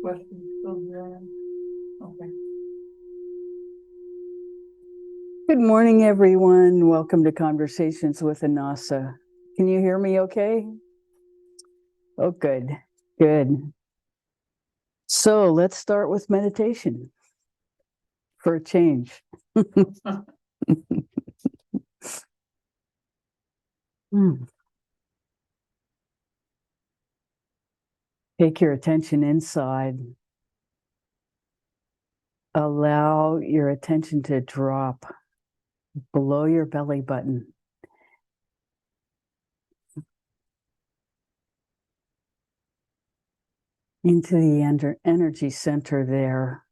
question still there? Okay. Good morning, everyone. Welcome to Conversations with Anasa. Can you hear me okay? Oh, good, good. So let's start with meditation for a change. Take your attention inside. Allow your attention to drop below your belly button. Into the energy center there.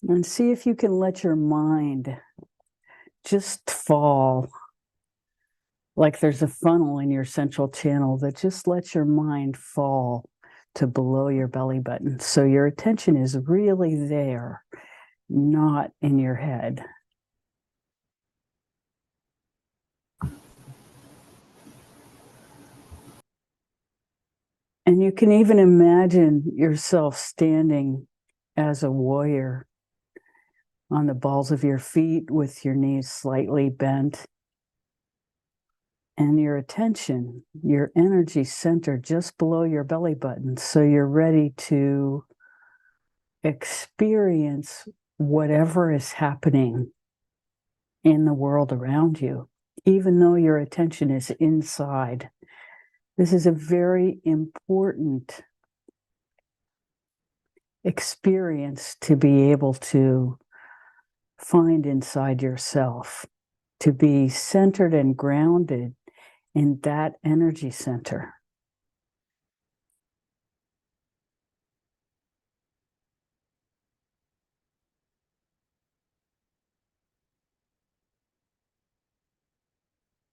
And see if you can let your mind just fall. Like there's a funnel in your central channel that just lets your mind fall to below your belly button. So your attention is really there, not in your head. And you can even imagine yourself standing as a warrior on the balls of your feet with your knees slightly bent. And your attention, your energy center just below your belly button. So you're ready to experience whatever is happening in the world around you, even though your attention is inside. This is a very important experience to be able to find inside yourself, to be centered and grounded in that energy center.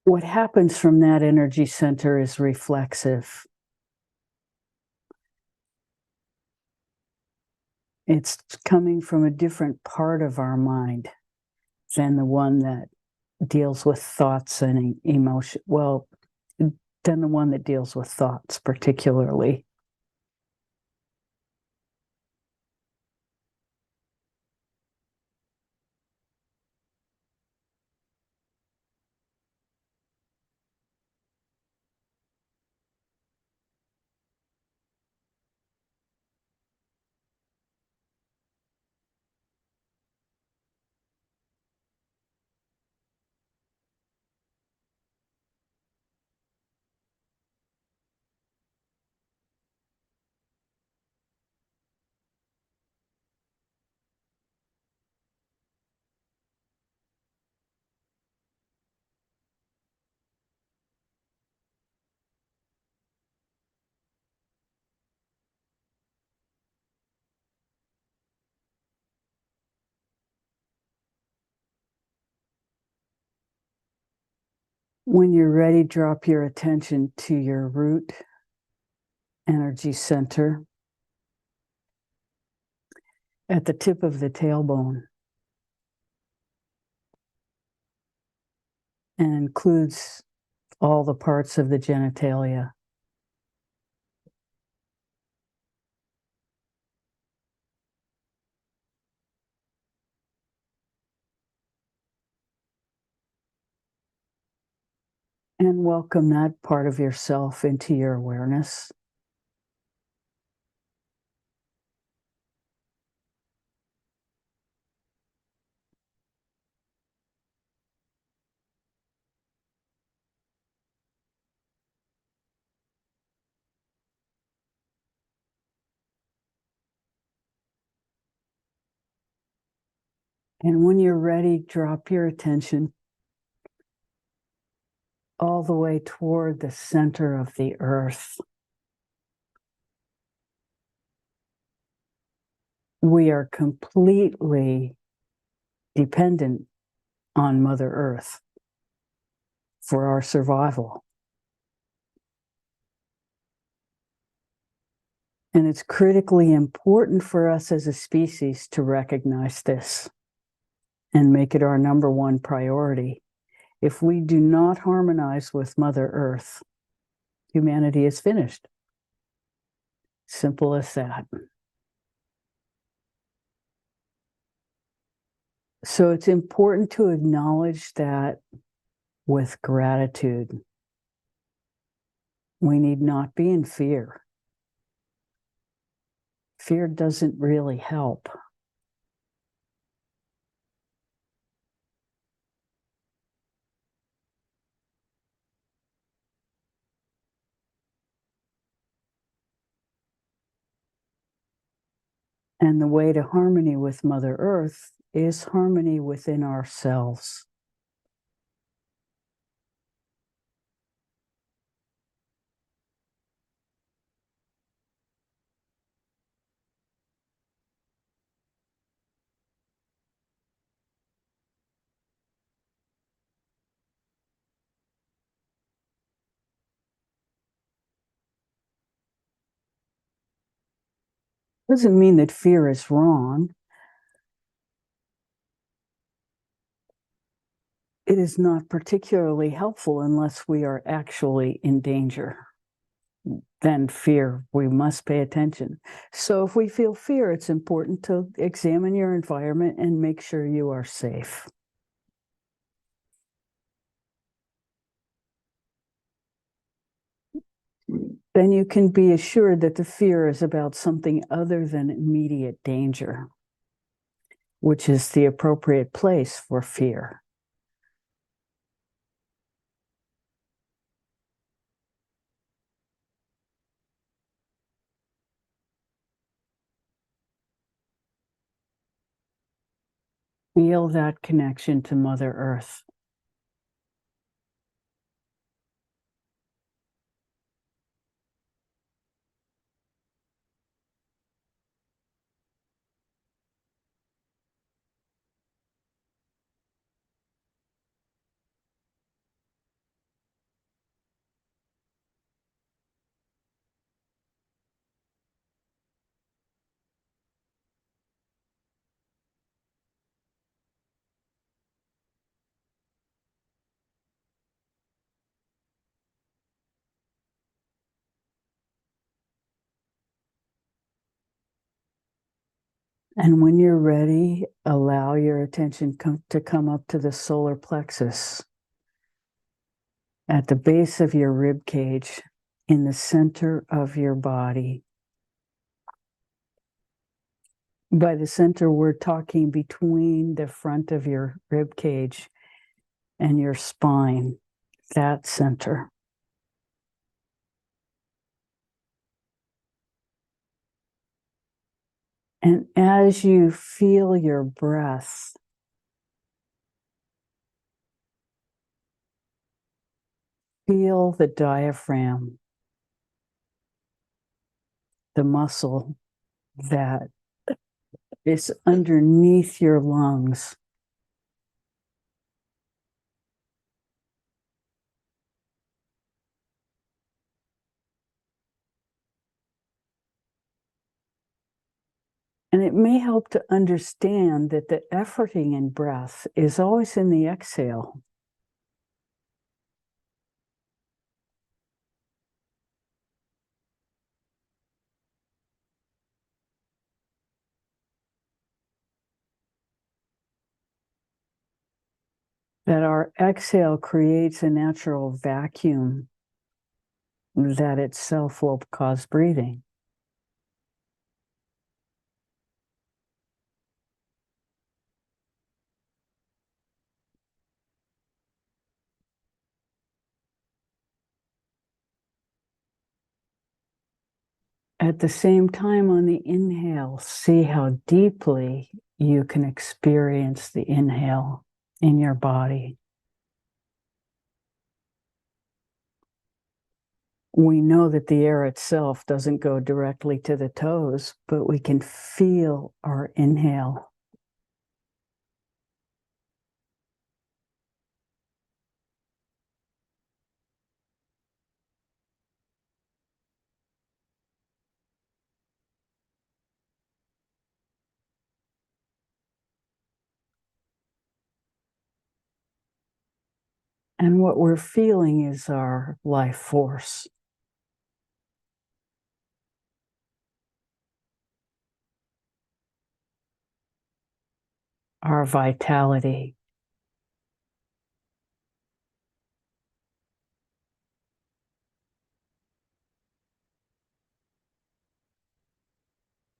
What happens from that energy center is reflexive. It's coming from a different part of our mind than the one that deals with thoughts and emotion. Well, than the one that deals with thoughts particularly. When you're ready, drop your attention to your root energy center at the tip of the tailbone, and includes all the parts of the genitalia. And welcome that part of yourself into your awareness. And when you're ready, drop your attention all the way toward the center of the earth. We are completely dependent on Mother Earth for our survival. And it's critically important for us as a species to recognize this and make it our number one priority. If we do not harmonize with Mother Earth, humanity is finished. Simple as that. So it's important to acknowledge that with gratitude. We need not be in fear. Fear doesn't really help. And the way to harmony with Mother Earth is harmony within ourselves. Doesn't mean that fear is wrong. It is not particularly helpful unless we are actually in danger. Then fear, we must pay attention. So if we feel fear, it's important to examine your environment and make sure you are safe. Then you can be assured that the fear is about something other than immediate danger, which is the appropriate place for fear. Feel that connection to Mother Earth. And when you're ready, allow your attention to come up to the solar plexus at the base of your rib cage in the center of your body. By the center, we're talking between the front of your rib cage and your spine, that center. And as you feel your breath, feel the diaphragm, the muscle that is underneath your lungs. And it may help to understand that the efforting in breath is always in the exhale. That our exhale creates a natural vacuum that itself will cause breathing. At the same time, on the inhale, see how deeply you can experience the inhale in your body. We know that the air itself doesn't go directly to the toes, but we can feel our inhale. And what we're feeling is our life force. our vitality.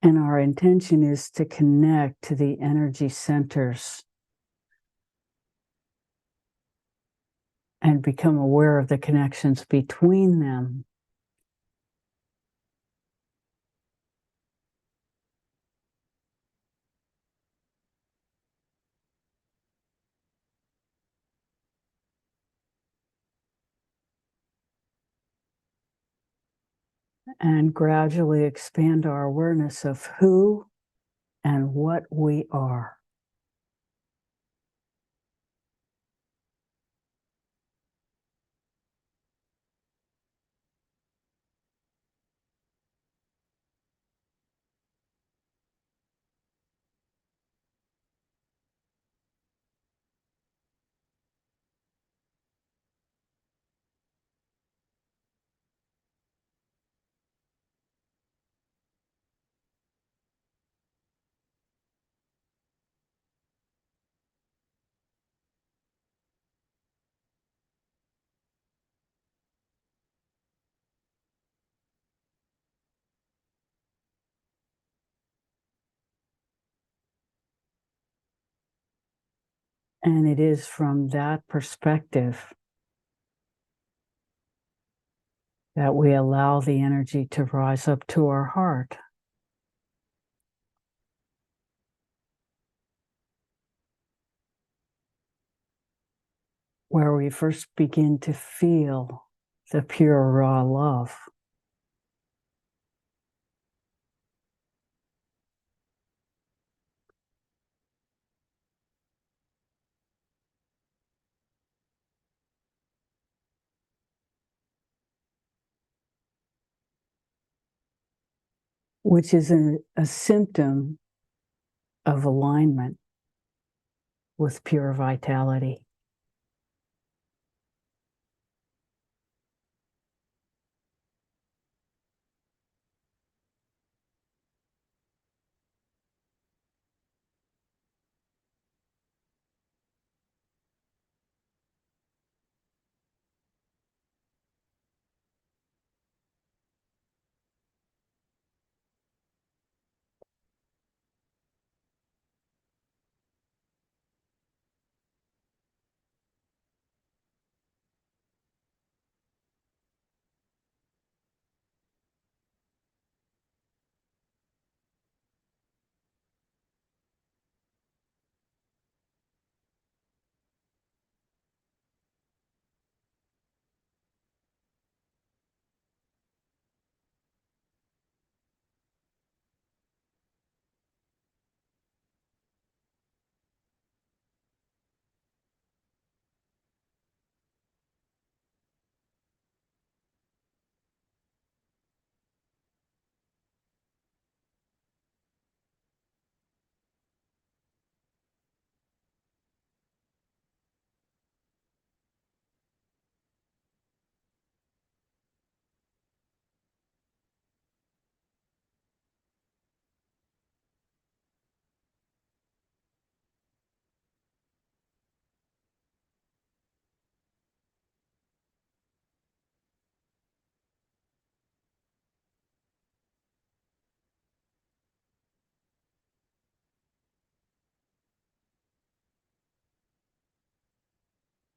And our intention is to connect to the energy centers and become aware of the connections between them. And gradually expand our awareness of who and what we are. And it is from that perspective that we allow the energy to rise up to our heart. Where we first begin to feel the pure, raw love. Which is a symptom of alignment with pure vitality.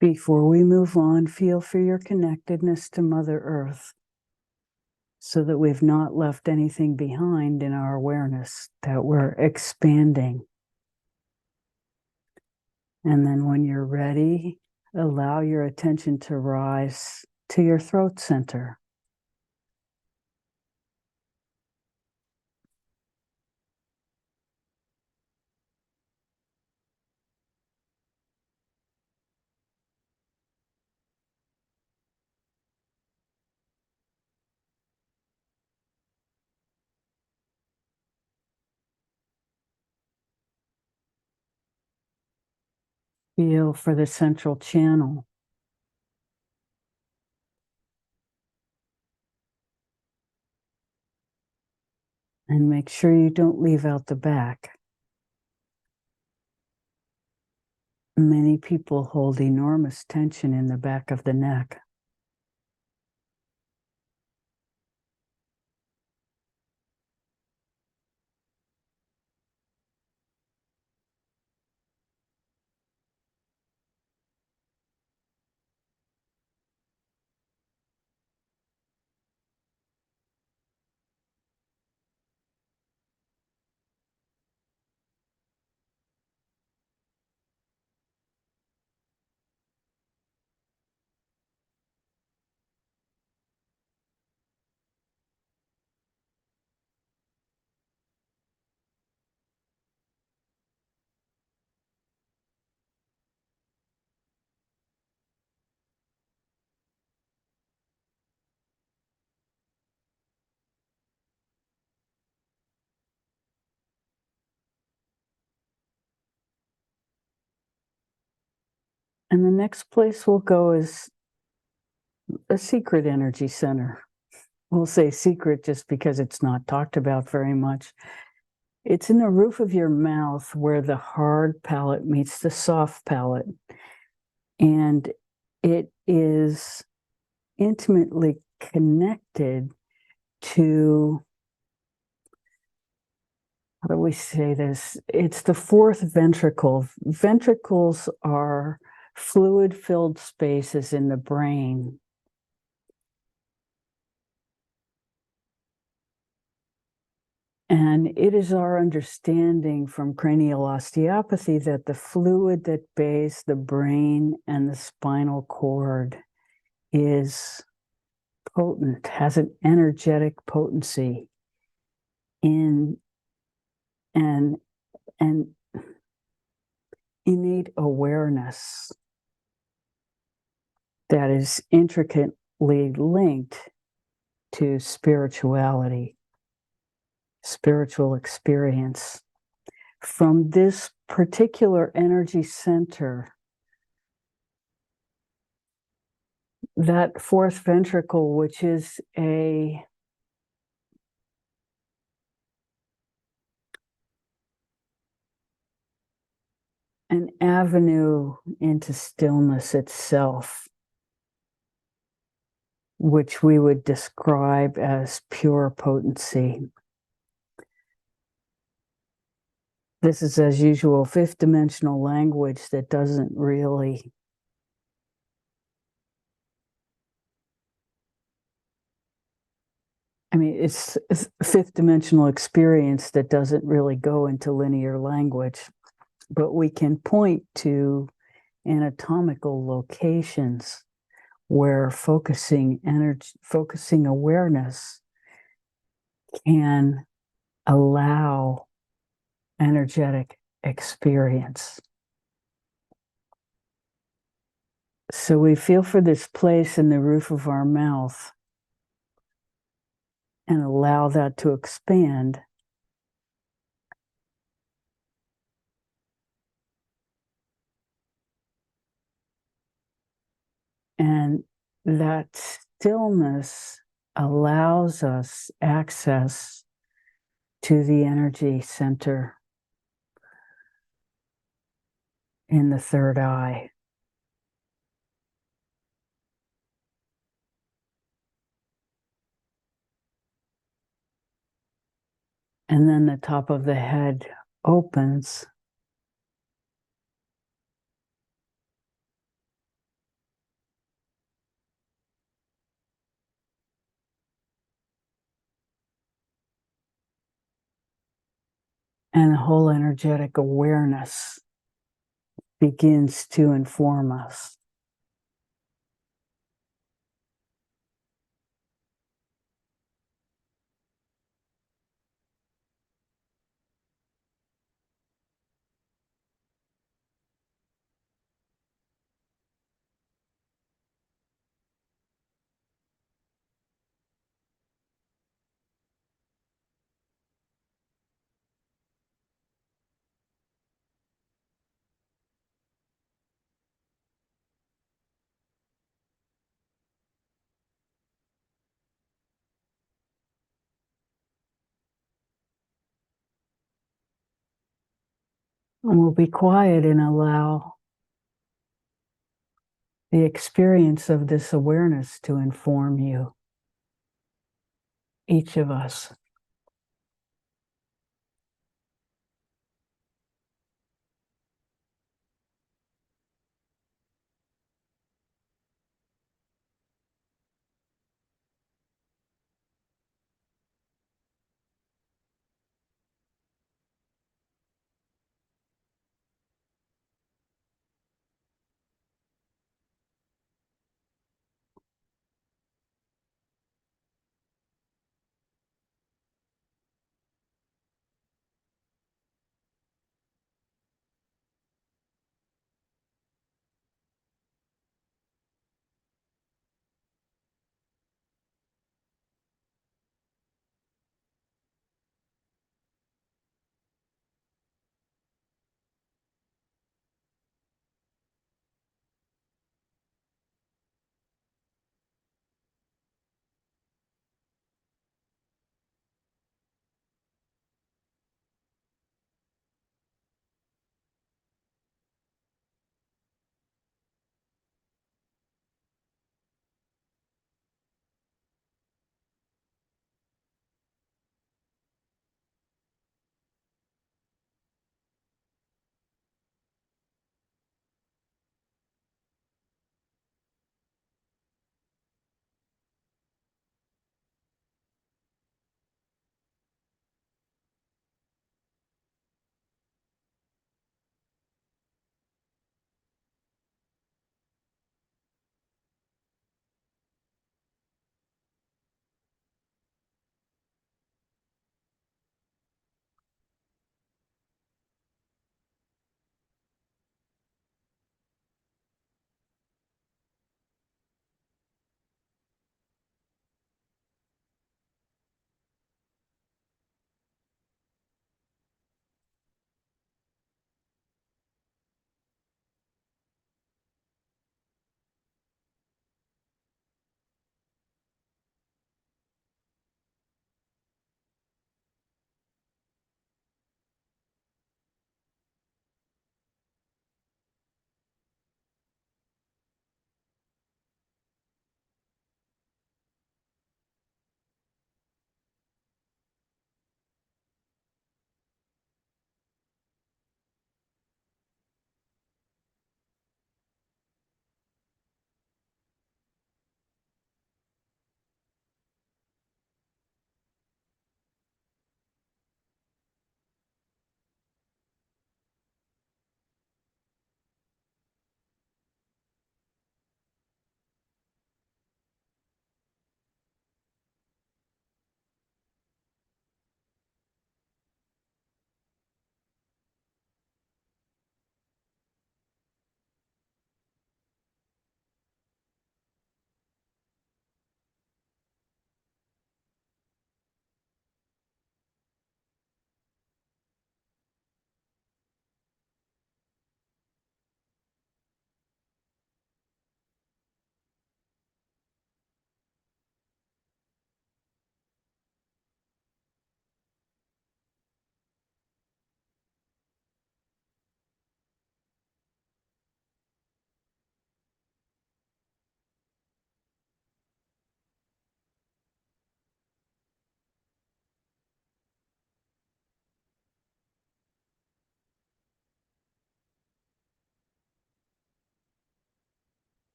Before we move on, feel for your connectedness to Mother Earth so that we've not left anything behind in our awareness, that we're expanding. And then when you're ready, allow your attention to rise to your throat center. Feel for the central channel. And make sure you don't leave out the back. Many people hold enormous tension in the back of the neck. And the next place we'll go is a secret energy center. We'll say secret just because it's not talked about very much. It's in the roof of your mouth where the hard palate meets the soft palate. And it is intimately connected to, how do we say this? It's the fourth ventricle. Ventricles are fluid-filled spaces in the brain. And it is our understanding from cranial osteopathy that the fluid that bathes the brain and the spinal cord is potent, has an energetic potency in and innate awareness that is intricately linked to spirituality, spiritual experience. From this particular energy center, that fourth ventricle, which is an avenue into stillness itself, which we would describe as pure potency. This is, as usual, fifth dimensional language that doesn't really it's fifth dimensional experience that doesn't really go into linear language, but we can point to anatomical locations where focusing energy, focusing awareness can allow energetic experience. So we feel for this place in the roof of our mouth and allow that to expand. And that stillness allows us access to the energy center in the third eye. And then the top of the head opens. And the whole energetic awareness begins to inform us. And we'll be quiet and allow the experience of this awareness to inform you, each of us.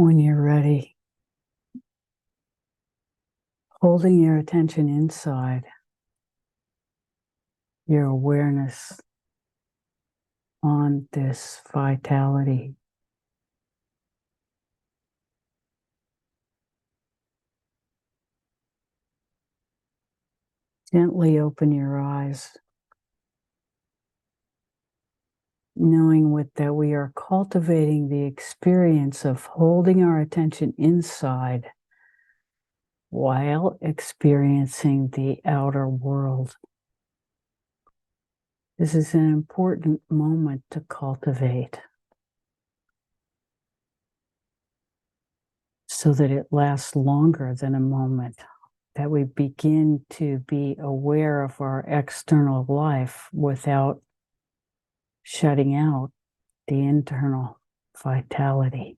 When you're ready, holding your attention inside, your awareness on this vitality. Gently open your eyes, knowing that we are cultivating the experience of holding our attention inside while experiencing the outer world. This is an important moment to cultivate so that it lasts longer than a moment, that we begin to be aware of our external life without shutting out the internal vitality.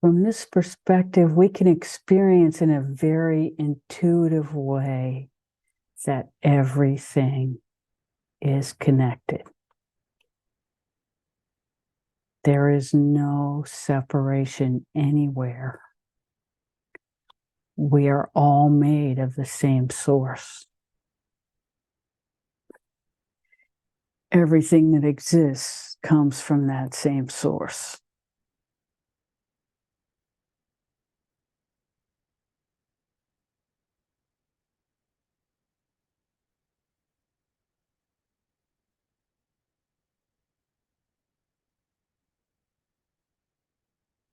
From this perspective, we can experience in a very intuitive way that everything is connected. There is no separation anywhere. We are all made of the same source. Everything that exists comes from that same source.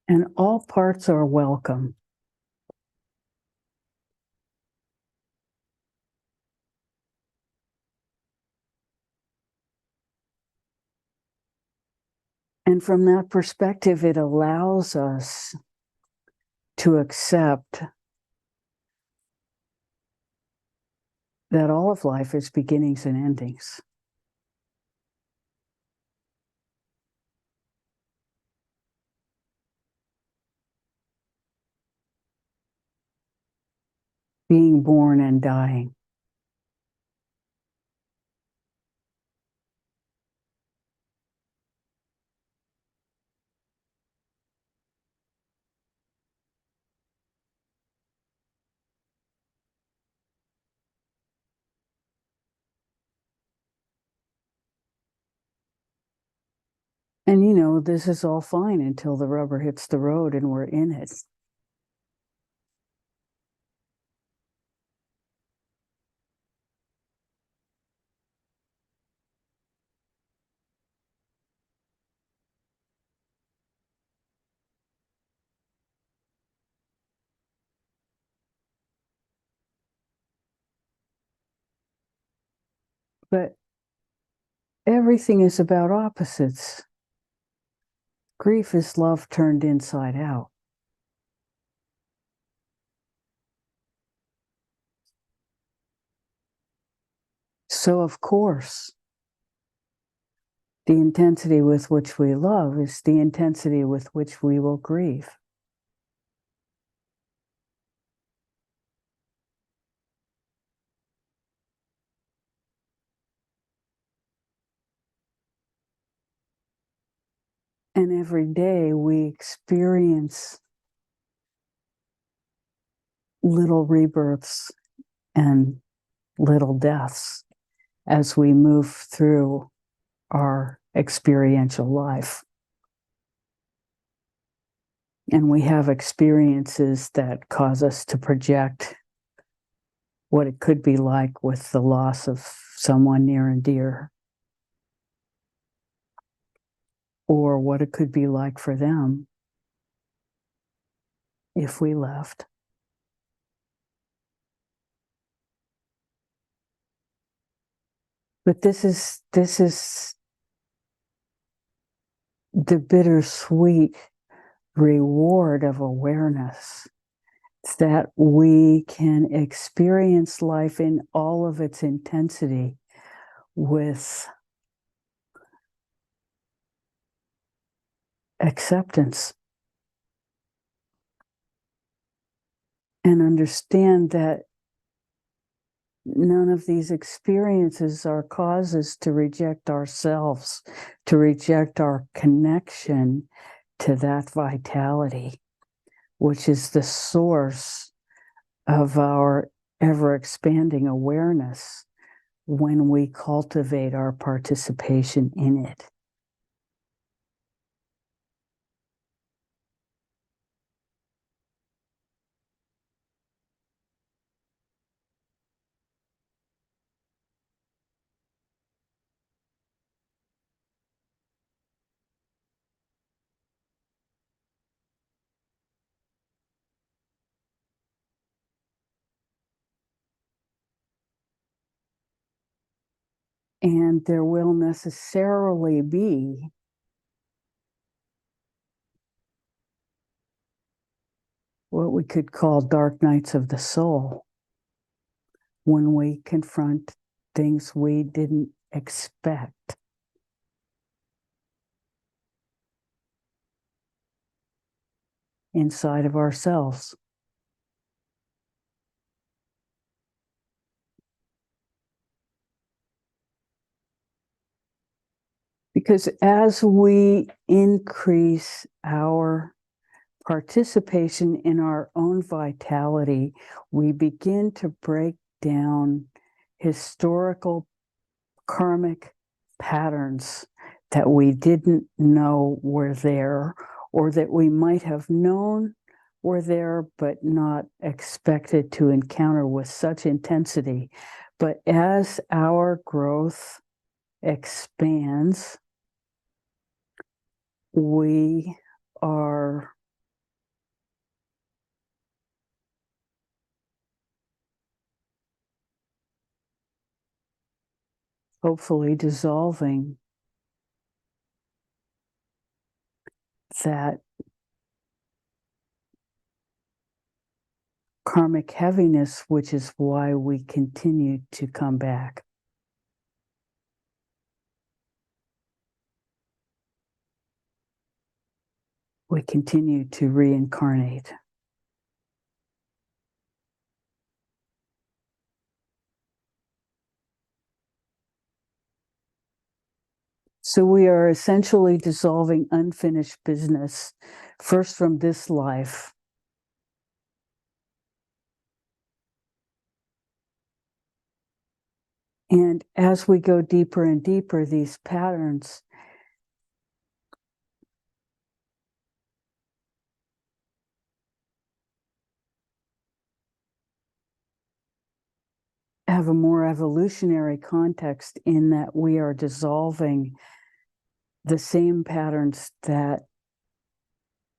And all parts are welcome. And from that perspective, it allows us to accept that all of life is beginnings and endings. Being born and dying. And you know, this is all fine until the rubber hits the road and we're in it. But everything is about opposites. Grief is love turned inside out. So, of course, the intensity with which we love is the intensity with which we will grieve. And every day we experience little rebirths and little deaths as we move through our experiential life. And we have experiences that cause us to project what it could be like with the loss of someone near and dear, or what it could be like for them if we left. But this is the bittersweet reward of awareness, that we can experience life in all of its intensity with acceptance, and understand that none of these experiences are causes to reject ourselves, to reject our connection to that vitality, which is the source of our ever expanding awareness when we cultivate our participation in it. And there will necessarily be what we could call dark nights of the soul, when we confront things we didn't expect. Inside of ourselves. Because as we increase our participation in our own vitality, we begin to break down historical karmic patterns that we didn't know were there, or that we might have known were there, but not expected to encounter with such intensity. But as our growth expands, we are hopefully dissolving that karmic heaviness, which is why we continue to come back. We continue to reincarnate. So we are essentially dissolving unfinished business, first from this life, and as we go deeper and deeper, these patterns have a more evolutionary context, in that we are dissolving the same patterns that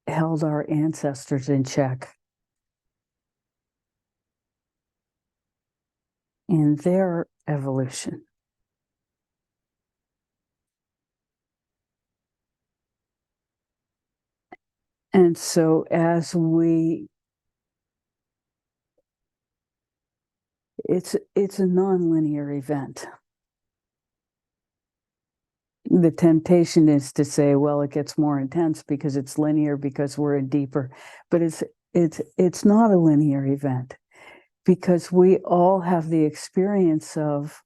held our ancestors in check in their evolution. And so as we, it's a nonlinear event. The temptation is to say, well, it gets more intense because it's linear, because we're in deeper, but it's not a linear event, because we all have the experience of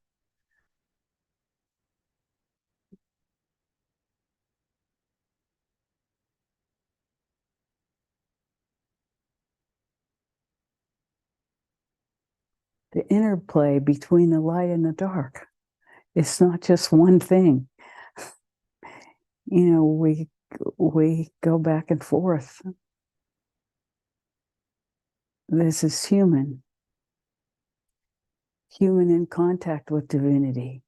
the interplay between the light and the dark. It's not just one thing. You know, we go back and forth. This is human, human in contact with divinity.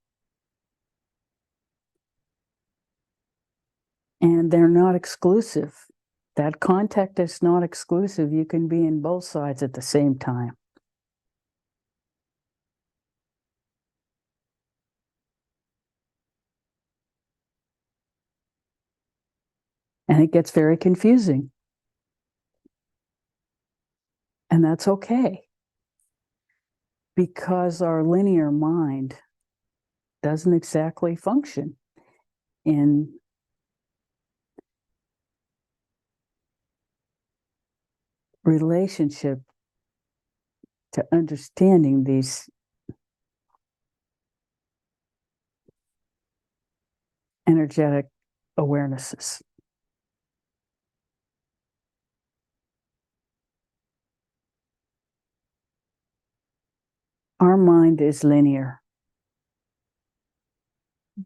And they're not exclusive. That contact is not exclusive. You can be in both sides at the same time. And it gets very confusing. And that's okay. Because our linear mind doesn't exactly function in relationship to understanding these energetic awarenesses. Our mind is linear.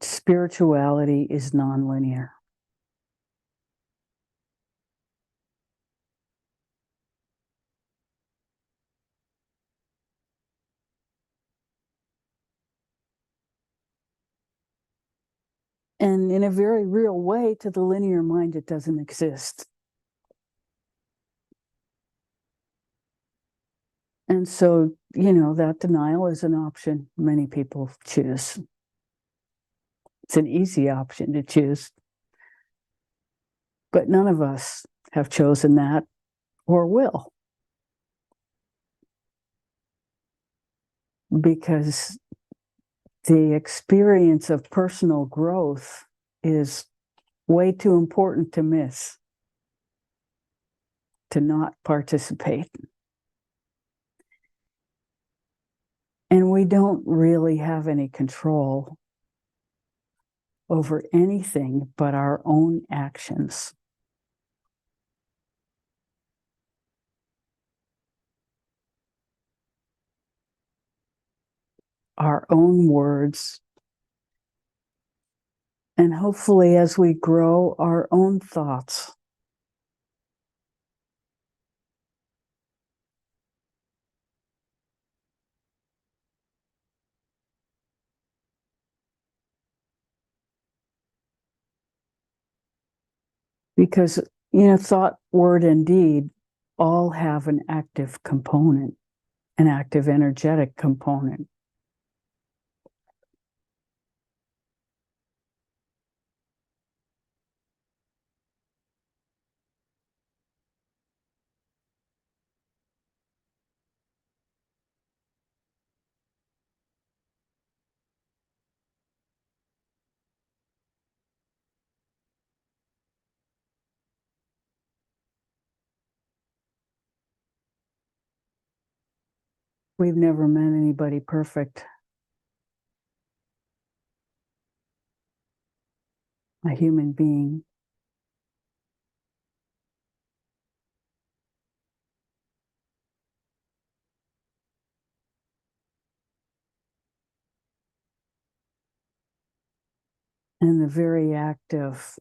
Spirituality is nonlinear. And in a very real way, to the linear mind, it doesn't exist. And so, that denial is an option many people choose. It's an easy option to choose. But none of us have chosen that or will. Because the experience of personal growth is way too important to miss, to not participate. And we don't really have any control over anything but our own actions. Our own words, and hopefully as we grow, our own thoughts. Because, thought, word, and deed all have an active component, an active energetic component. We've never met anybody perfect. A human being. And the very act of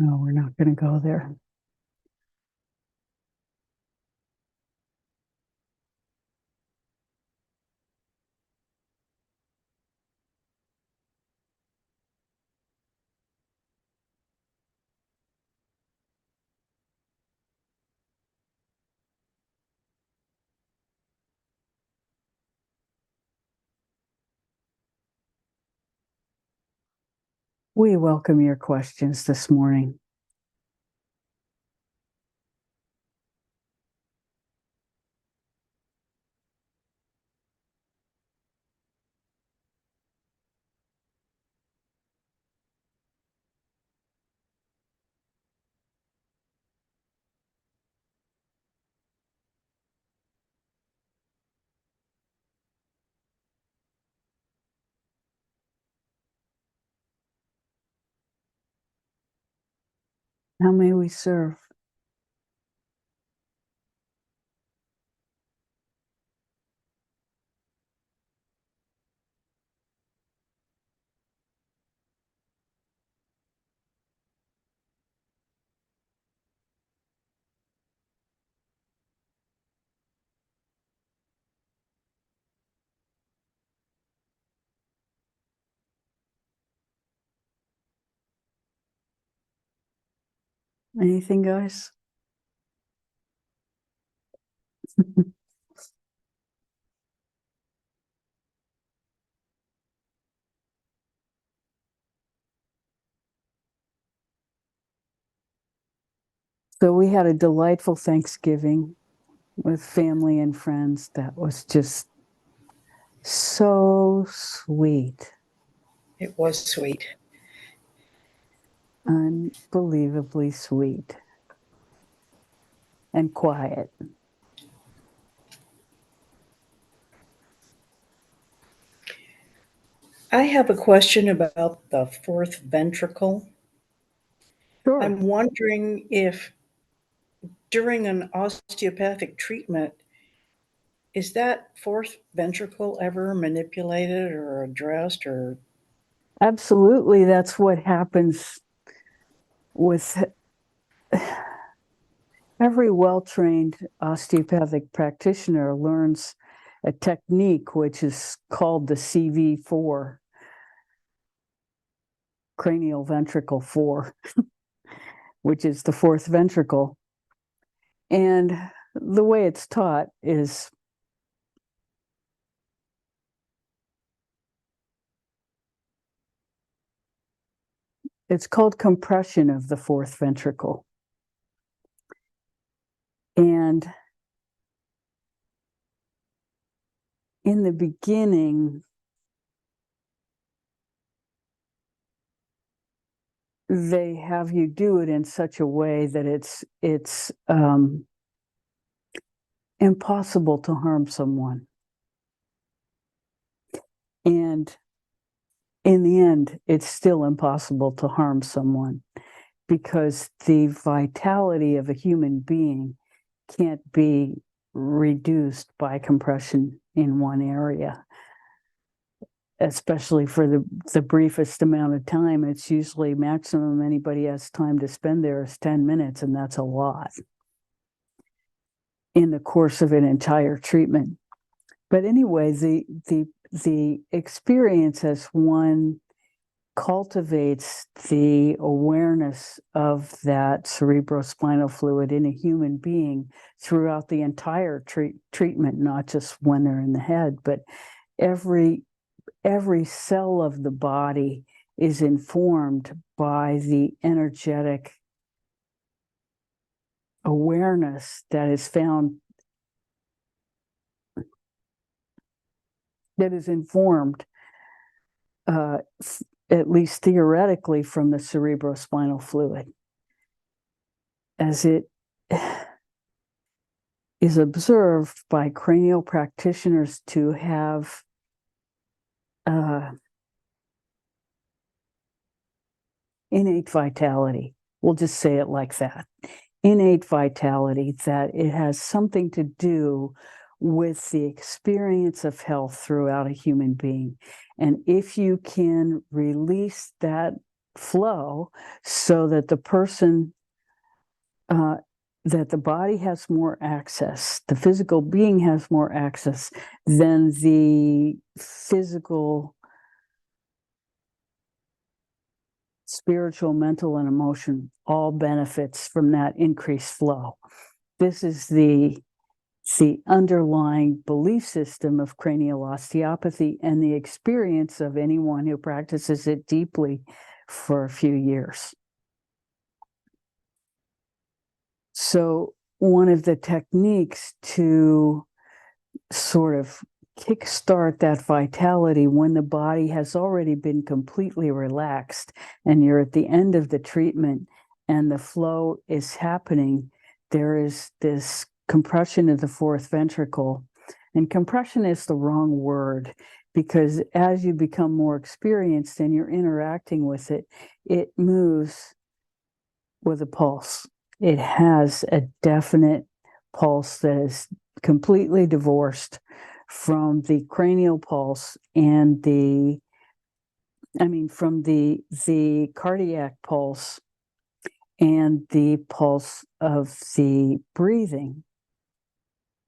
no, we're not going to go there. We welcome your questions this morning. How may we serve? Anything, guys? So we had a delightful Thanksgiving with family and friends. That was just so sweet, It was sweet. unbelievably sweet and quiet. I have a question about the fourth ventricle. Sure, I'm wondering if during an osteopathic treatment, is that fourth ventricle ever manipulated or addressed or absolutely. That's what happens with every well-trained osteopathic practitioner learns a technique which is called the CV4, cranial ventricle 4, which is the fourth ventricle. And the way it's taught is it's called compression of the fourth ventricle. And in the beginning, they have you do it in such a way that it's impossible to harm someone. And in the end, it's still impossible to harm someone because the vitality of a human being can't be reduced by compression in one area, especially for the briefest amount of time. It's usually maximum anybody has time to spend there is 10 minutes, and that's a lot in the course of an entire treatment. But anyway, the experience as one cultivates the awareness of that cerebrospinal fluid in a human being throughout the entire treatment, not just when they're in the head, but every cell of the body is informed by the energetic awareness that is found, that is informed at least theoretically from the cerebrospinal fluid, as it is observed by cranial practitioners to have innate vitality. We'll just say it like that. Innate vitality, that it has something to do with the experience of health throughout a human being. And if you can release that flow so that the person, that the body has more access, the physical being has more access, then the physical, spiritual, mental, and emotion all benefits from that increased flow. This is the underlying belief system of cranial osteopathy and the experience of anyone who practices it deeply for a few years. So one of the techniques to sort of kickstart that vitality when the body has already been completely relaxed and you're at the end of the treatment and the flow is happening, there is this compression of the fourth ventricle. And compression is the wrong word, because as you become more experienced and you're interacting with it, it moves with a pulse. It has a definite pulse that is completely divorced from the cranial pulse and from the cardiac pulse and the pulse of the breathing,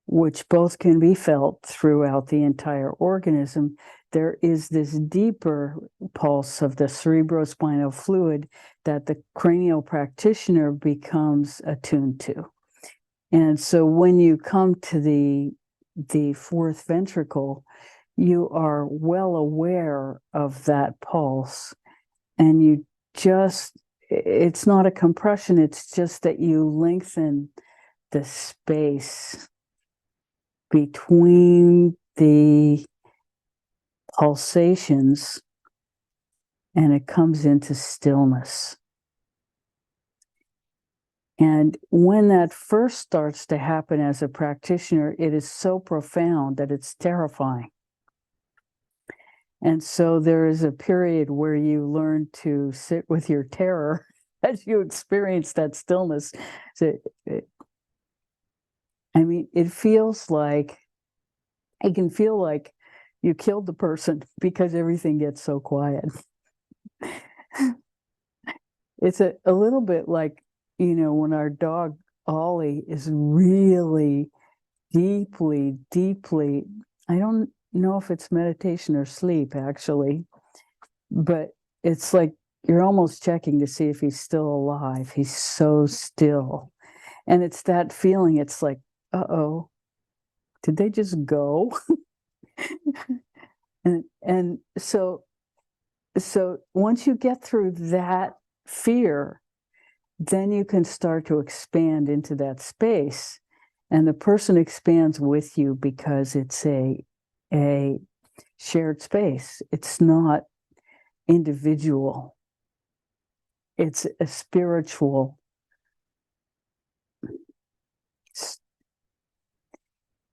which both can be felt throughout the entire organism. There is this deeper pulse of the cerebrospinal fluid that the cranial practitioner becomes attuned to. And so when you come to the fourth ventricle, you are well aware of that pulse, and it's not a compression, it's just that you lengthen the space between the pulsations, and it comes into stillness. And when that first starts to happen as a practitioner, it is so profound that it's terrifying. And so there is a period where you learn to sit with your terror as you experience that stillness. So it feels like, it can feel like you killed the person because everything gets so quiet. It's a little bit like, when our dog Ollie is really deeply, deeply, I don't know if it's meditation or sleep actually, but it's like you're almost checking to see if he's still alive. He's so still. And it's that feeling, it's like, uh-oh, did they just go? and so once you get through that fear, then you can start to expand into that space, and the person expands with you because it's a shared space. It's not individual. It's a spiritual.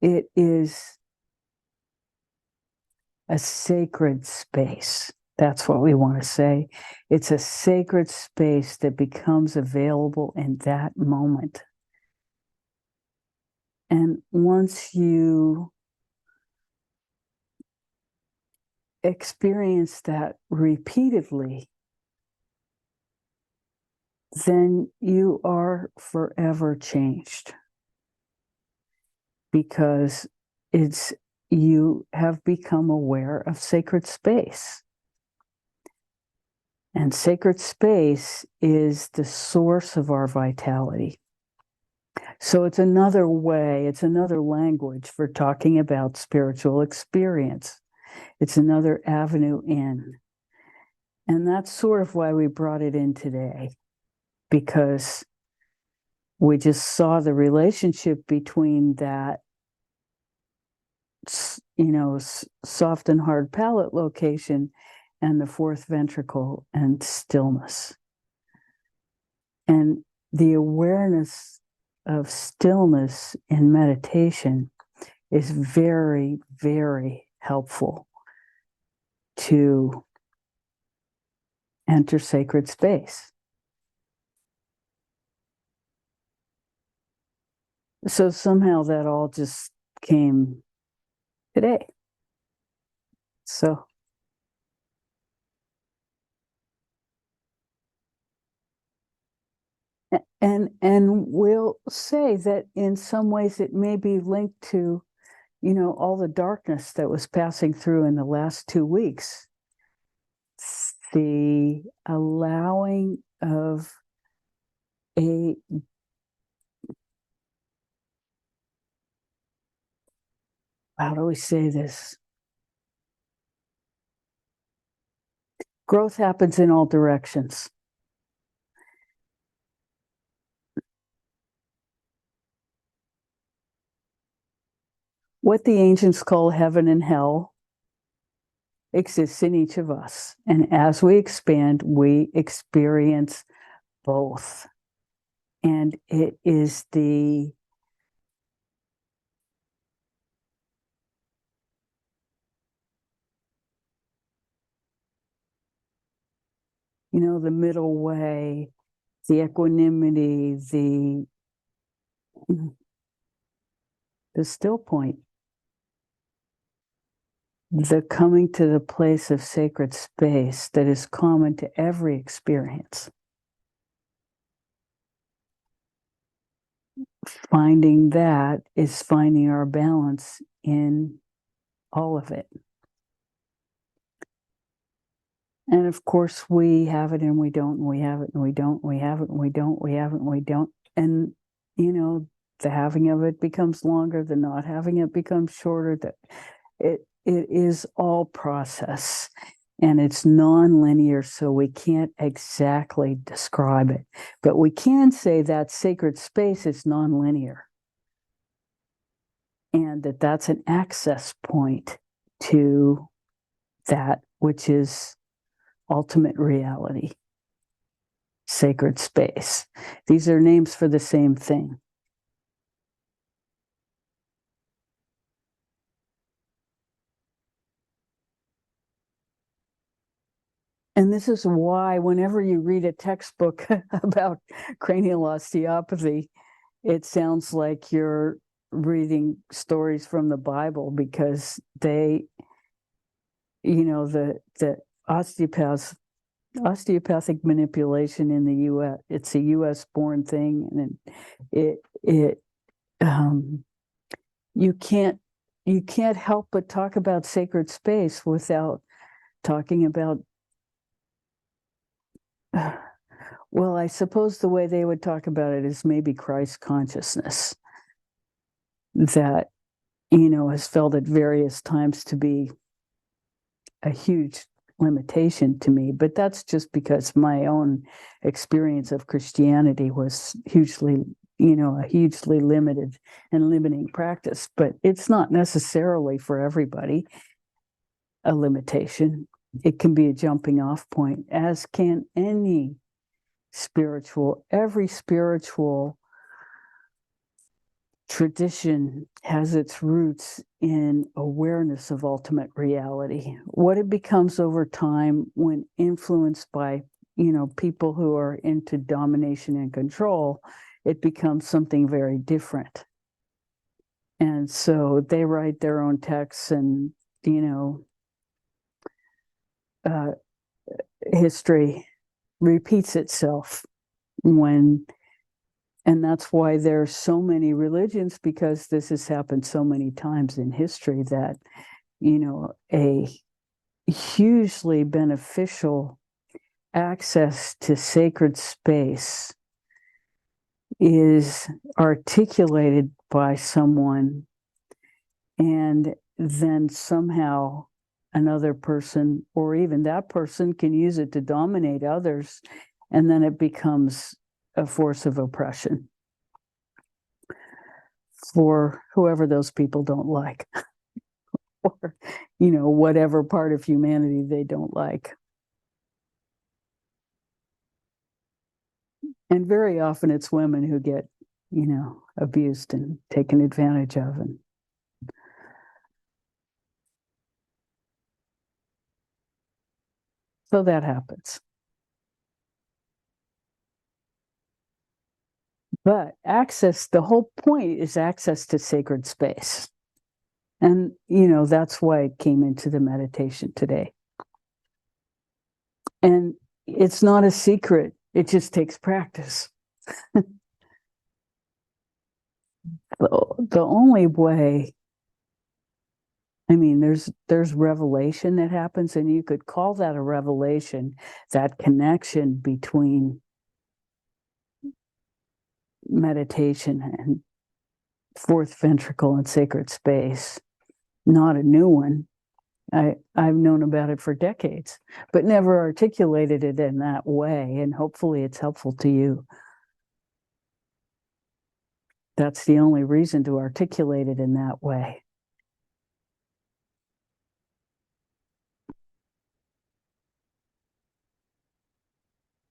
It is a sacred space. That's what we want to say. It's a sacred space that becomes available in that moment. And once you experience that repeatedly, then you are forever changed, because you have become aware of sacred space. And sacred space is the source of our vitality. So it's another way, it's another language for talking about spiritual experience. It's another avenue in. And that's sort of why we brought it in today, because we just saw the relationship between that, soft and hard palate location and the fourth ventricle and stillness. And the awareness of stillness in meditation is very, very helpful to enter sacred space. So somehow that all just came today. So and we'll say that in some ways it may be linked to, all the darkness that was passing through in the last 2 weeks. The allowing of a how do we say this? Growth happens in all directions. What the ancients call heaven and hell exists in each of us. And as we expand, we experience both. And it is the middle way, the equanimity, the still point, the coming to the place of sacred space that is common to every experience. Finding that is finding our balance in all of it. And of course, we have it and we don't, and we have it and we don't, we have it and we don't, we have it and we don't. And, you know, the having of it becomes longer, the not having it becomes shorter. That it is all process, and it's non-linear, so we can't exactly describe it. But we can say that sacred space is non-linear, and that's an access point to that which is ultimate reality, sacred space. These are names for the same thing. And this is why whenever you read a textbook about cranial osteopathy, it sounds like you're reading stories from the Bible, because they, you know, the osteopathic manipulation in the U.S., it's a U.S. born thing, and you can't help but talk about sacred space without talking about, well, I suppose the way they would talk about it is maybe Christ consciousness, that, you know, has felt at various times to be a huge limitation to me. But that's just because my own experience of Christianity was hugely, you know, a hugely limited and limiting practice. But it's not necessarily for everybody a limitation. It can be a jumping off point, as can every spiritual tradition has its roots in awareness of ultimate reality. What it becomes over time, when influenced by, you know, people who are into domination and control, it becomes something very different. And so they write their own texts, and, you know, history repeats itself and that's why there's so many religions, because this has happened so many times in history, that, you know, a hugely beneficial access to sacred space is articulated by someone, and then somehow another person, or even that person, can use it to dominate others, and then it becomes a force of oppression for whoever those people don't like, or, you know, whatever part of humanity they don't like. And very often it's women who get, you know, abused and taken advantage of. And so that happens. But access, the whole point is access to sacred space. And, you know, that's why it came into the meditation today. And it's not a secret, it just takes practice. The only way, I mean, there's revelation that happens, and you could call that a revelation, that connection between meditation and fourth ventricle and sacred space. Not a new one. I've known about it for decades, but never articulated it in that way, and hopefully it's helpful to you. That's the only reason to articulate it in that way.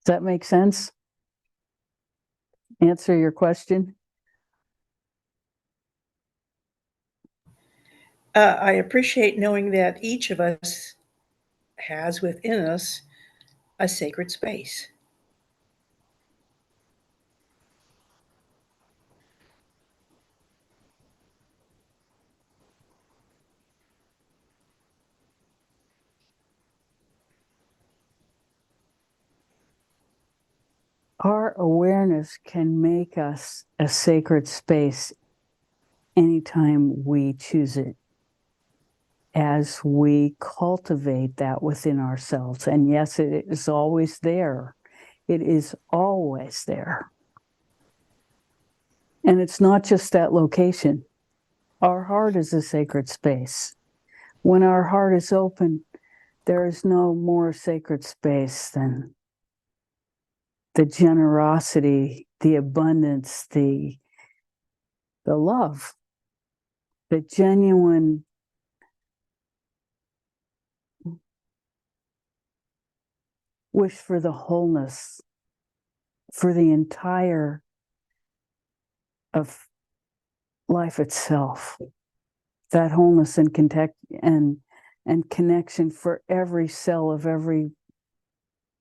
Does that make sense? Answer your question? I appreciate knowing that each of us has within us a sacred space. our awareness can make us a sacred space anytime we choose it, as we cultivate that within ourselves. And yes, it is always there. It is always there. And it's not just that location. Our heart is a sacred space. When our heart is open, there is no more sacred space than the generosity, the abundance, the love, the genuine wish for the wholeness, for the entire of life itself. That wholeness and and connection for every cell of every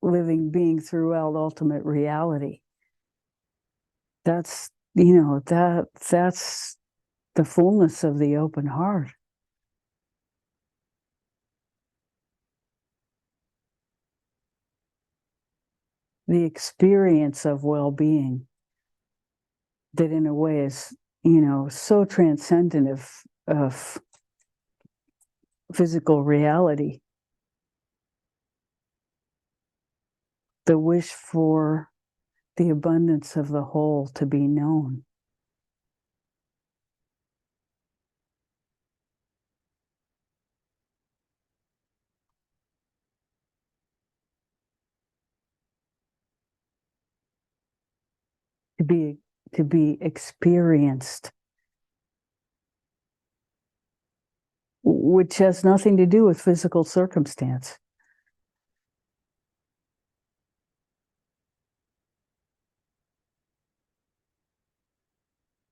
living being throughout ultimate reality. That's, that's the fullness of the open heart. The experience of well-being that in a way is, so transcendent of physical reality. The wish for the abundance of the whole to be known. To be experienced, which has nothing to do with physical circumstance.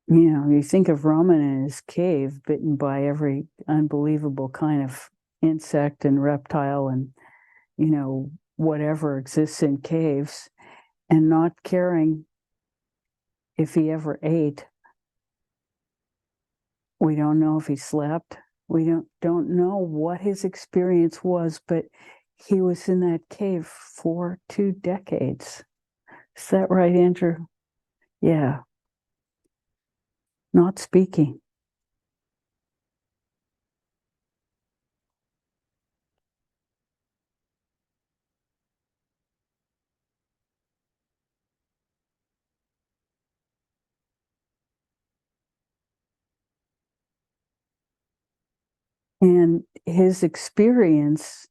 You think of Raman in his cave, bitten by every unbelievable kind of insect and reptile and, whatever exists in caves, and not caring if he ever ate. We don't know if he slept. We don't know what his experience was, but he was in that cave for 2 decades. Is that right, Andrew? Yeah. Not speaking. And his experience,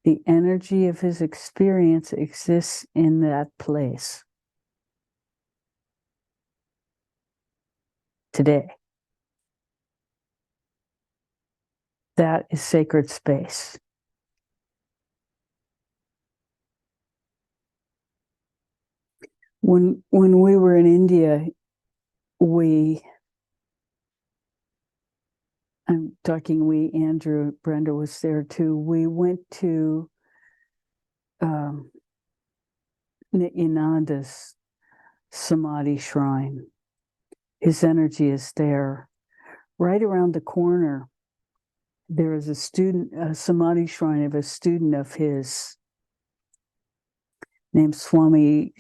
the energy of his experience exists in that place today. That is sacred space. When we were in India, I'm talking Andrew, Brenda was there too. We went to Nityananda's Samadhi shrine. His energy is there. Right around the corner, there is a Samadhi shrine of a student of his named Swami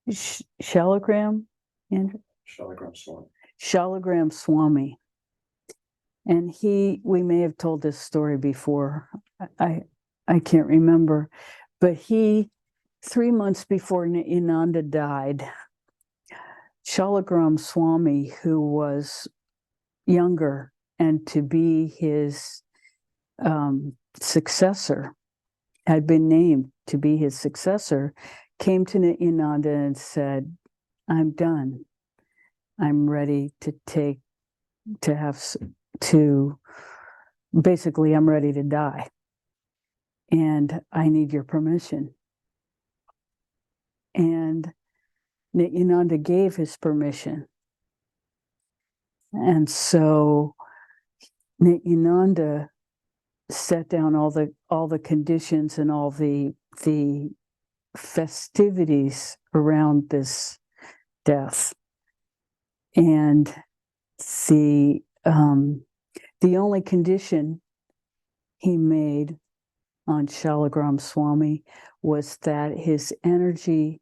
Shalagram. Andrew? Shalagram Swami. Shalagram Swami. And we may have told this story before. I can't remember, but 3 months before Nityananda died, Shalagram Swami, who was younger and to be his successor, had been named to be his successor, came to Nityananda and said, "I'm done. I'm ready basically, I'm ready to die. And I need your permission." And Nityananda gave his permission. And so Nityananda set down all the conditions and all the festivities around this death. And the only condition he made on Shalagram Swami was that his energy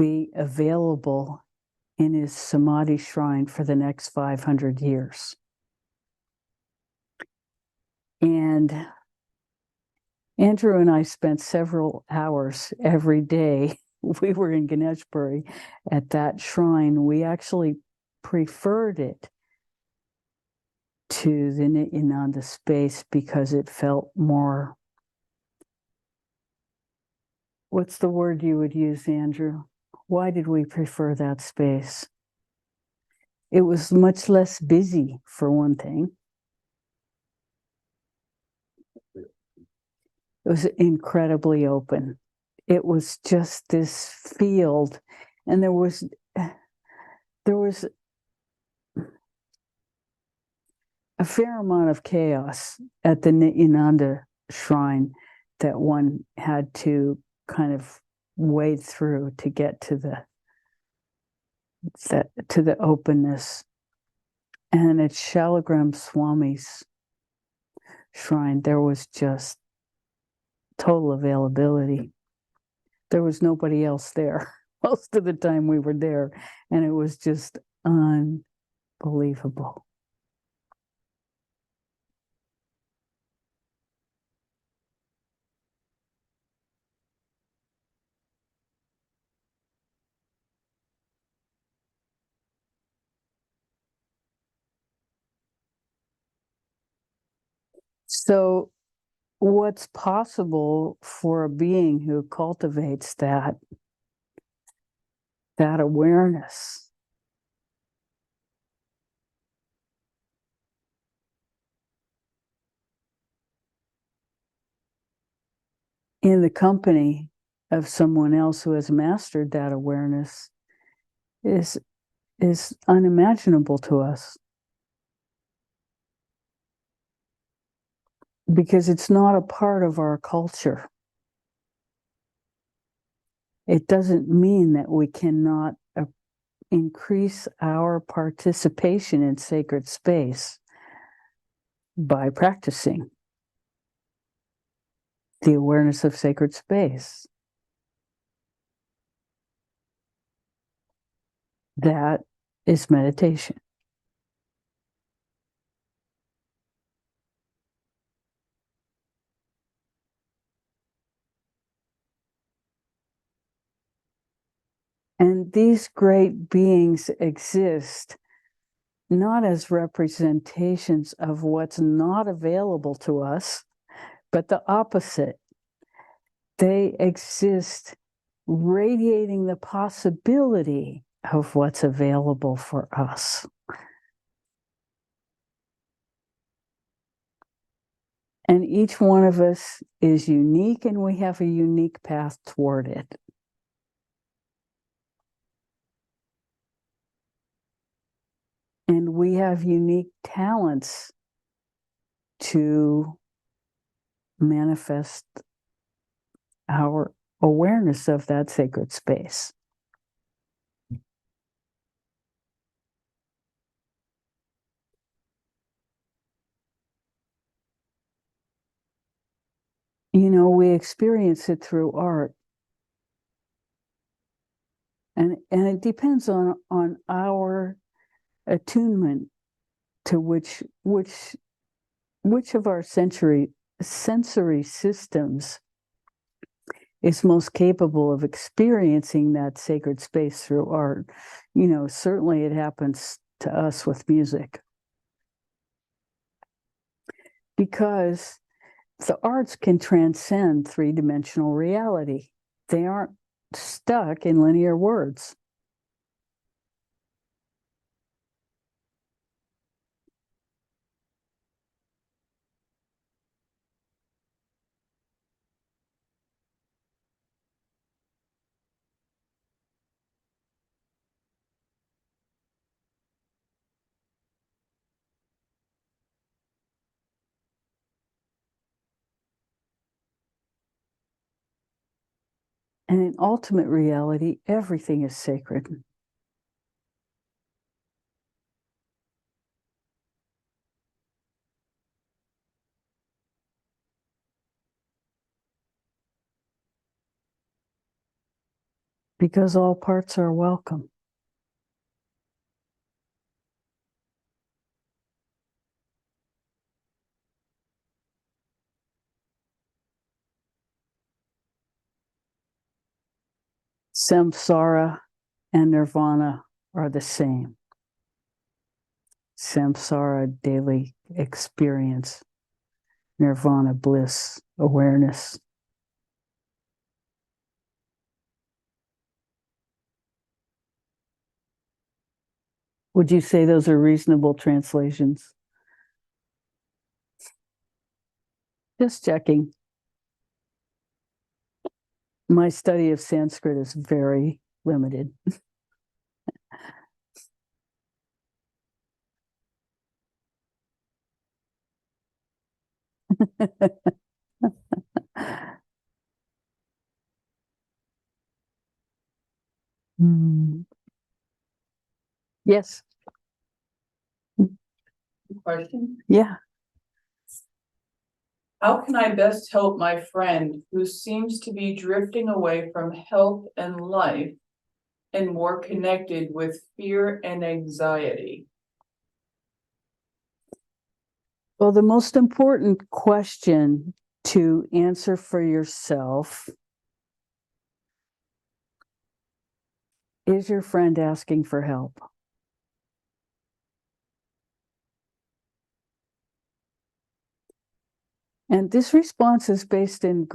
be available in his Samadhi shrine for the next 500 years. And Andrew and I spent several hours every day. We were in Ganeshpuri at that shrine. We actually preferred it to the Nityananda space because it felt more, what's the word you would use, Andrew? Why did we prefer that space? It was much less busy, for one thing. It was incredibly open. It was just this field, and there was a fair amount of chaos at the Nityananda shrine that one had to kind of wade through to get to the openness. And at Shalagram Swami's shrine, there was just total availability. There was nobody else there most of the time we were there, and it was just unbelievable. So what's possible for a being who cultivates that awareness? In the company of someone else who has mastered that awareness is unimaginable to us. Because it's not a part of our culture. It doesn't mean that we cannot increase our participation in sacred space by practicing the awareness of sacred space. That is meditation. And these great beings exist not as representations of what's not available to us, but the opposite. They exist radiating the possibility of what's available for us. And each one of us is unique, and we have a unique path toward it. And we have unique talents to manifest our awareness of that sacred space. You know, we experience it through art. And it depends on our attunement to which of our sensory systems is most capable of experiencing that sacred space through art. You know, certainly it happens to us with music. Because the arts can transcend three-dimensional reality. They aren't stuck in linear words. And in ultimate reality, everything is sacred. because all parts are welcome. Samsara and nirvana are the same. Samsara, daily experience. Nirvana, bliss, awareness. Would you say those are reasonable translations? Just checking. My study of Sanskrit is very limited. Hmm. Yes. Question. Yeah. How can I best help my friend who seems to be drifting away from health and life and more connected with fear and anxiety? Well, the most important question to answer for yourself is your friend asking for help? And this response is based in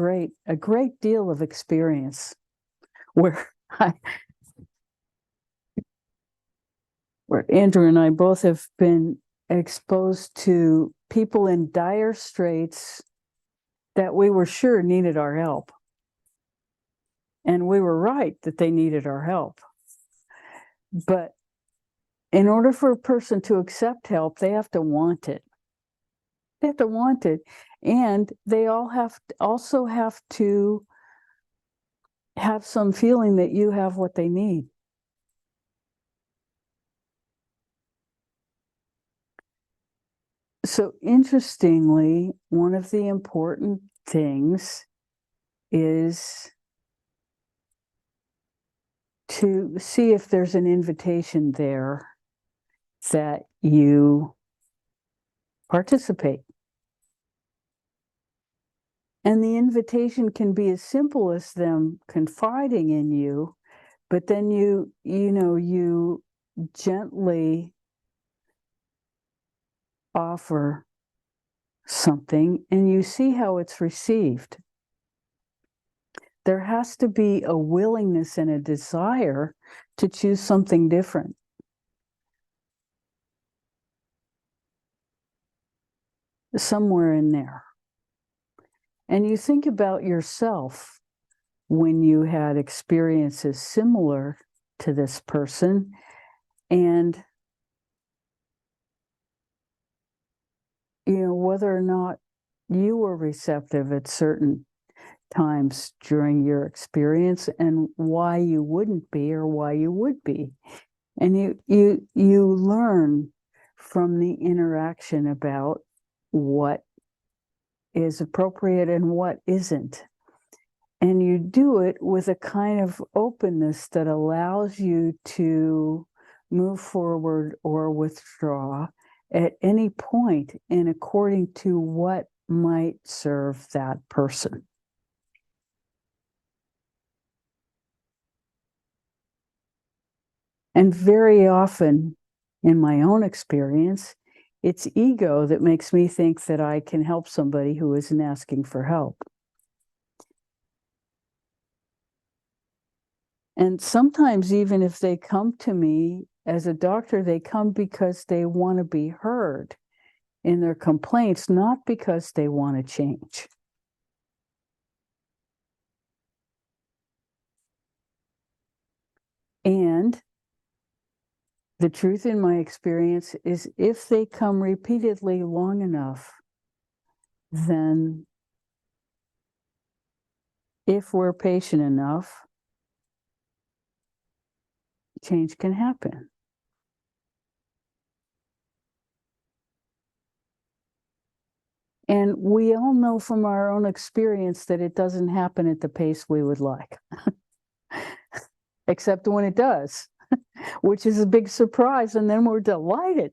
a great deal of experience where where Andrew and I both have been exposed to people in dire straits that we were sure needed our help. And we were right that they needed our help. But in order for a person to accept help, they have to want it. They have to want it. And they also have to have some feeling that you have what they need. So interestingly, one of the important things is to see if there's an invitation there that you participate. And the invitation can be as simple as them confiding in you, but then you gently offer something and you see how it's received. There has to be a willingness and a desire to choose something different. Somewhere in there. And you think about yourself when you had experiences similar to this person, and whether or not you were receptive at certain times during your experience and why you wouldn't be or why you would be. And you learn from the interaction about what is appropriate and what isn't. And you do it with a kind of openness that allows you to move forward or withdraw at any point and according to what might serve that person. And very often, in my own experience, it's ego that makes me think that I can help somebody who isn't asking for help. And sometimes, even if they come to me as a doctor, they come because they want to be heard in their complaints, not because they want to change. And the truth in my experience is if they come repeatedly long enough, then if we're patient enough, change can happen. And we all know from our own experience that it doesn't happen at the pace we would like. except when it does, which is a big surprise, and then we're delighted.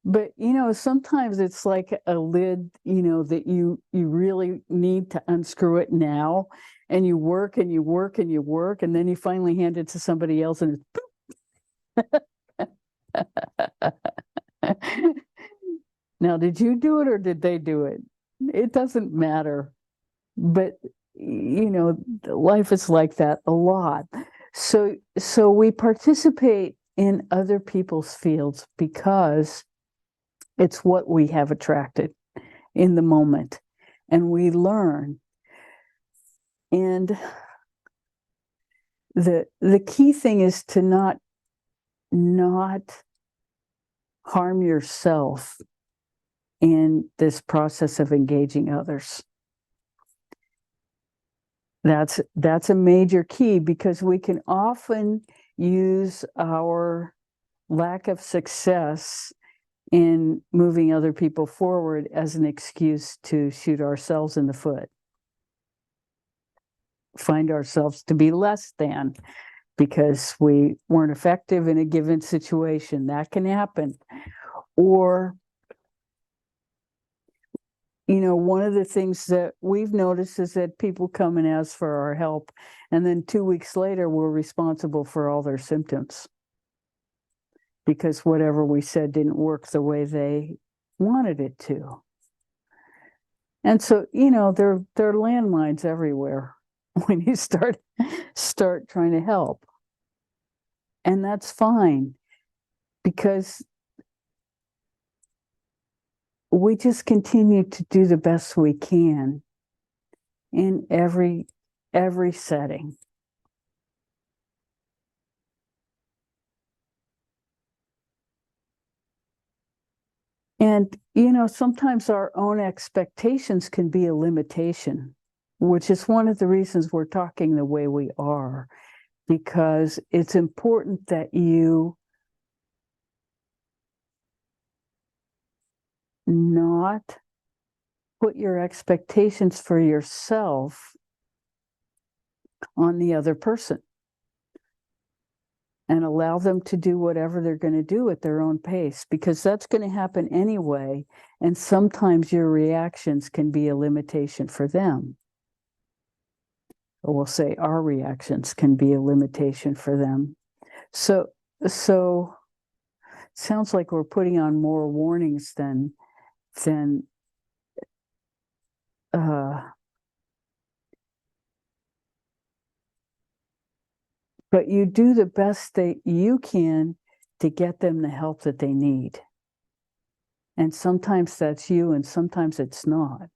But sometimes it's like a lid, that you really need to unscrew it now, and you work and you work and you work, and then you finally hand it to somebody else, and it's now, did you do it or did they do it? It doesn't matter. But life is like that a lot. So we participate in other people's fields because it's what we have attracted in the moment, and we learn. And the key thing is to not harm yourself in this process of engaging others. That's a major key, because we can often use our lack of success in moving other people forward as an excuse to shoot ourselves in the foot. Find ourselves to be less than because we weren't effective in a given situation. That can happen. Or one of the things that we've noticed is that people come and ask for our help, and then 2 weeks later, we're responsible for all their symptoms because whatever we said didn't work the way they wanted it to. And so, there are landmines everywhere when you start trying to help. And that's fine, because we just continue to do the best we can in every setting. And sometimes our own expectations can be a limitation, which is one of the reasons we're talking the way we are, because it's important that you not put your expectations for yourself on the other person, and allow them to do whatever they're going to do at their own pace, because that's going to happen anyway. And sometimes your reactions can be a limitation for them. Or we'll say our reactions can be a limitation for them. So sounds like we're putting on more warnings than but you do the best that you can to get them the help that they need. And sometimes that's you, and sometimes it's not.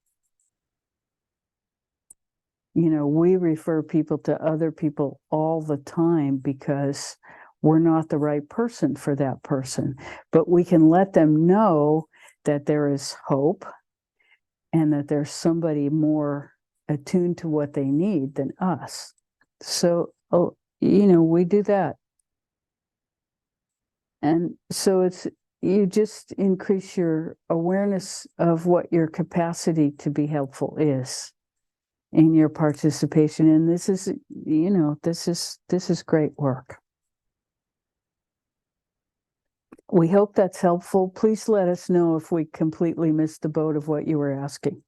We refer people to other people all the time because we're not the right person for that person. But we can let them know that there is hope and that there's somebody more attuned to what they need than us. So, we do that. And so you just increase your awareness of what your capacity to be helpful is in your participation. And this is great work. We hope that's helpful. Please let us know if we completely missed the boat of what you were asking.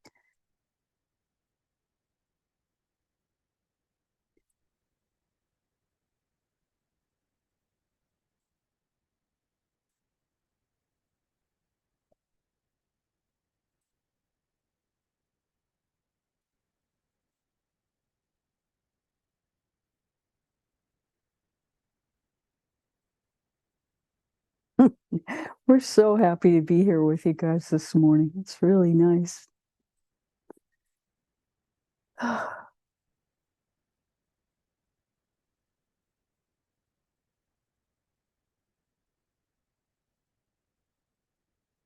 We're so happy to be here with you guys this morning. It's really nice.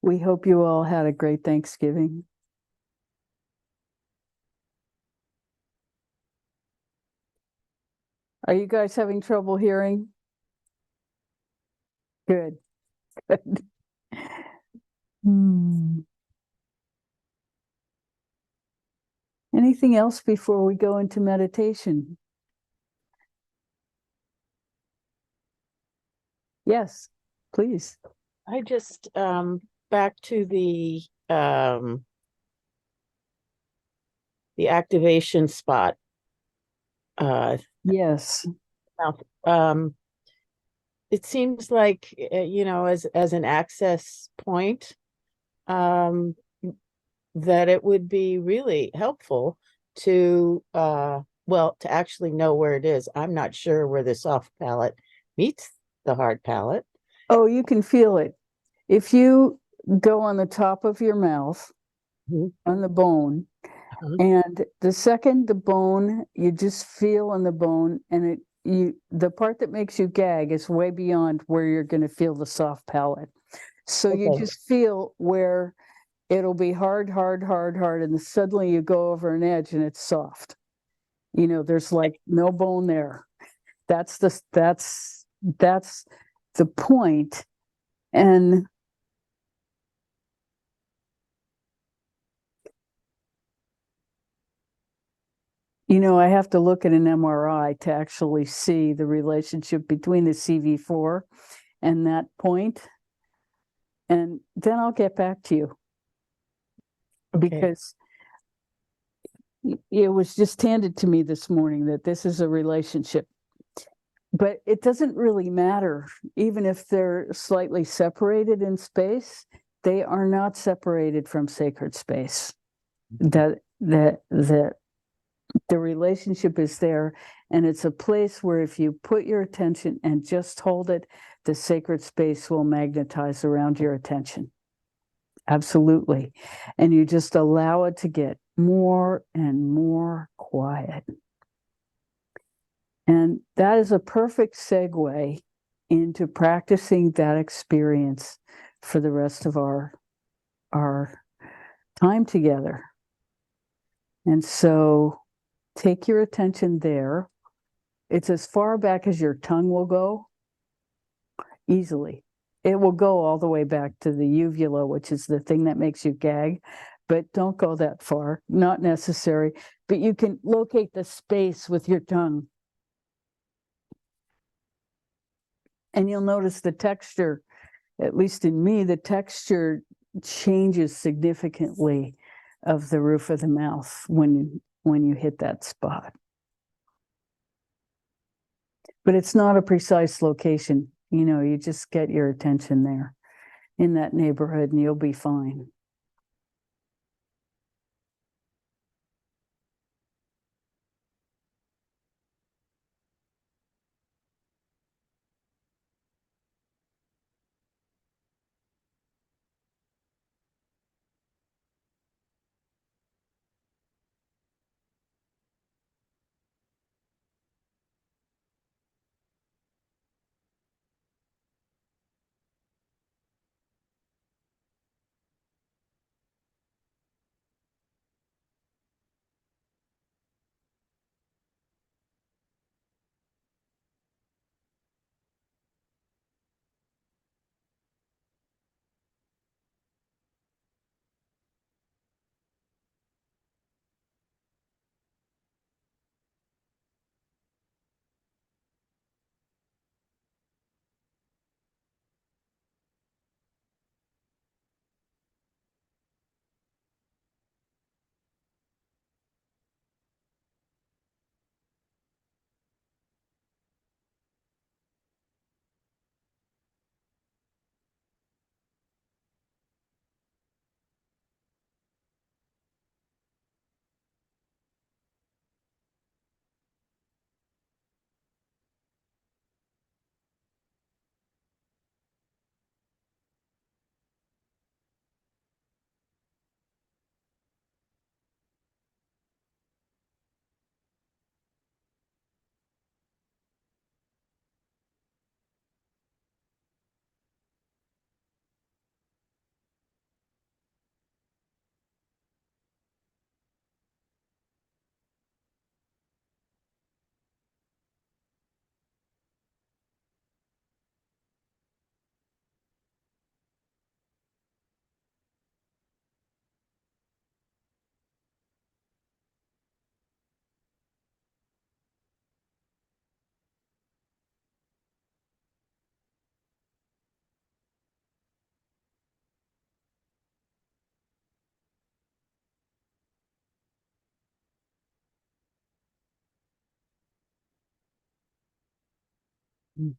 We hope you all had a great Thanksgiving. Are you guys having trouble hearing? Good. Good. Anything else before we go into meditation? Yes, please. I just, back to the activation spot. Yes. Now, it seems like, as an access point, um, that it would be really helpful to, to actually know where it is. I'm not sure where the soft palate meets the hard palate. Oh, you can feel it. If you go on the top of your mouth, Mhm. on the bone, Uh-huh. and the second the bone, you just feel on the bone, and the part that makes you gag is way beyond where you're going to feel the soft palate. So you Okay. just feel where it'll be hard, hard, hard, hard, and suddenly you go over an edge and it's soft. There's like no bone there. That's the point. And I have to look at an MRI to actually see the relationship between the CV4 and that point. And then I'll get back to you Okay. because it was just handed to me this morning that this is a relationship. But it doesn't really matter, even if they're slightly separated in space, they are not separated from sacred space. That the relationship is there, and it's a place where if you put your attention and just hold it, the sacred space will magnetize around your attention. Absolutely. And you just allow it to get more and more quiet. And that is a perfect segue into practicing that experience for the rest of our time together. And so take your attention there. It's as far back as your tongue will go, easily. It will go all the way back to the uvula, which is the thing that makes you gag, but don't go that far, not necessary. But you can locate the space with your tongue. And you'll notice the texture, at least in me, the texture changes significantly of the roof of the mouth when you hit that spot. But it's not a precise location. You just get your attention there in that neighborhood and you'll be fine. Mm.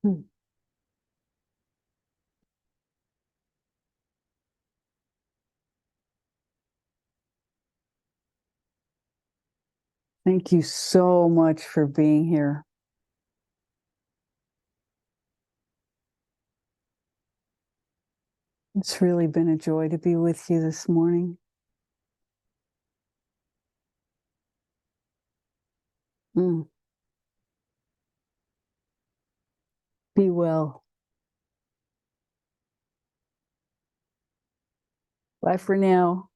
Hmm. Thank you so much for being here. It's really been a joy to be with you this morning. Mm. Be well. Bye for now.